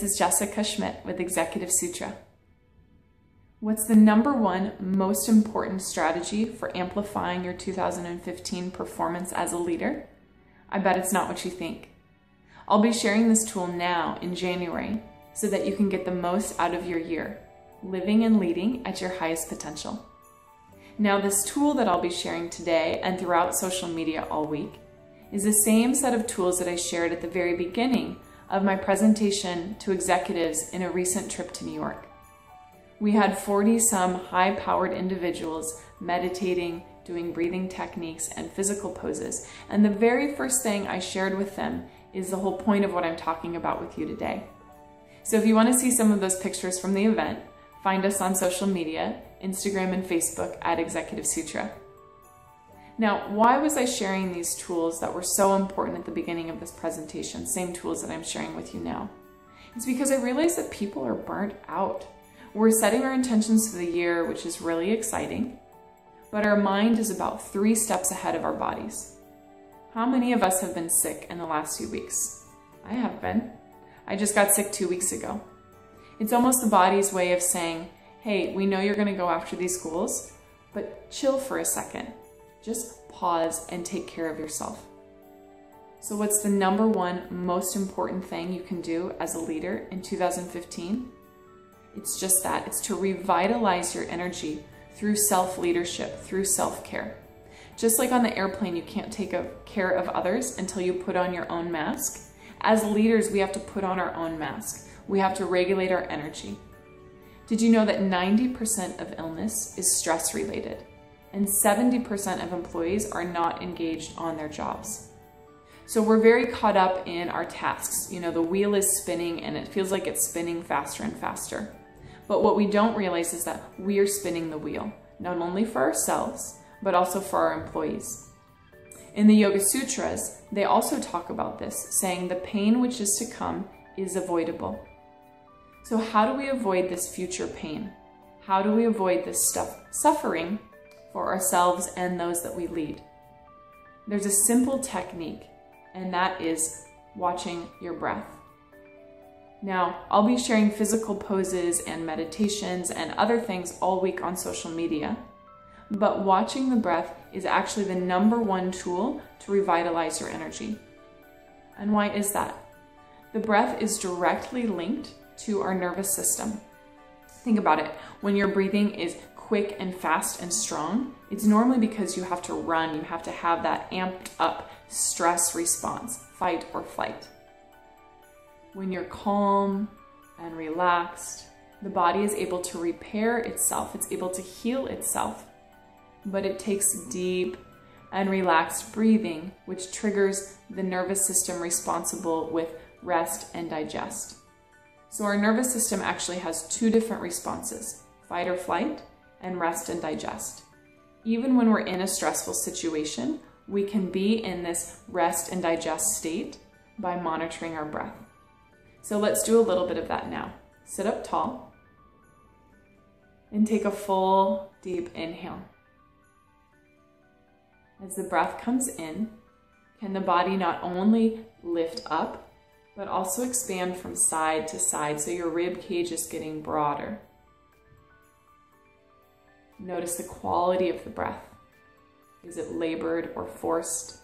this is Jessica Schmidt with Executive Sutra. What's the number one most important strategy for amplifying your 2015 performance as a leader? I bet it's not what you think. I'll be sharing this tool now in January so that you can get the most out of your year, living and leading at your highest potential. Now, this tool that I'll be sharing today and throughout social media all week is the same set of tools that I shared at the very beginning of my presentation to executives in a recent trip to New York. We had 40-some high-powered individuals meditating, doing breathing techniques and physical poses, and the very first thing I shared with them is the whole point of what I'm talking about with you today. So if you want to see some of those pictures from the event, find us on social media, Instagram and Facebook at Executive Sutra. Now, why was I sharing these tools that were so important at the beginning of this presentation, same tools that I'm sharing with you now? It's because I realized that people are burnt out. We're setting our intentions for the year, which is really exciting, but our mind is about 3 steps ahead of our bodies. How many of us have been sick in the last few weeks? I have been. I just got sick 2 weeks ago. It's almost the body's way of saying, hey, we know you're going to go after these goals, but chill for a second. Just pause and take care of yourself. So what's the number one most important thing you can do as a leader in 2015? It's just that. It's to revitalize your energy through self-leadership, through self-care. Just like on the airplane, you can't take care of others until you put on your own mask. As leaders, we have to put on our own mask. We have to regulate our energy. Did you know that 90% of illness is stress-related? And 70% of employees are not engaged on their jobs. So we're very caught up in our tasks. You know, the wheel is spinning and it feels like it's spinning faster and faster. But what we don't realize is that we are spinning the wheel, not only for ourselves, but also for our employees. In the Yoga Sutras, they also talk about this, saying the pain which is to come is avoidable. So how do we avoid this future pain? How do we avoid this suffering for ourselves and those that we lead? There's a simple technique, and that is watching your breath. Now, I'll be sharing physical poses and meditations and other things all week on social media, but watching the breath is actually the number one tool to revitalize your energy. And why is that? The breath is directly linked to our nervous system. Think about it. When your breathing is quick and fast and strong, it's normally because you have to run, you have to have that amped up stress response, fight or flight. When you're calm and relaxed, the body is able to repair itself, it's able to heal itself, but it takes deep and relaxed breathing, which triggers the nervous system responsible with rest and digest. So our nervous system actually has 2 different responses, fight or flight and rest and digest. Even when we're in a stressful situation, we can be in this rest and digest state by monitoring our breath. So let's do a little bit of that now. Sit up tall and take a full deep inhale. As the breath comes in, can the body not only lift up, but also expand from side to side so your rib cage is getting broader. Notice the quality of the breath. Is it labored or forced?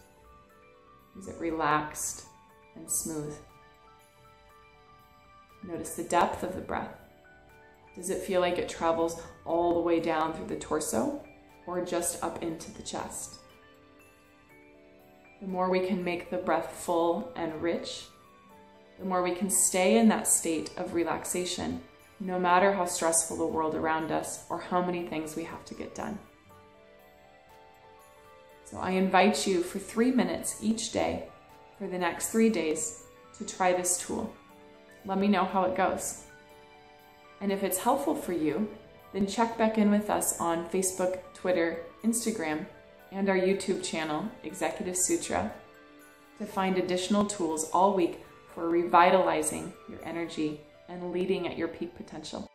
Is it relaxed and smooth? Notice the depth of the breath. Does it feel like it travels all the way down through the torso or just up into the chest? The more we can make the breath full and rich, the more we can stay in that state of relaxation, no matter how stressful the world around us or how many things we have to get done. So I invite you for 3 minutes each day for the next 3 days to try this tool. Let me know how it goes. And if it's helpful for you, then check back in with us on Facebook, Twitter, Instagram, and our YouTube channel, Executive Sutra, to find additional tools all week for revitalizing your energy and leading at your peak potential.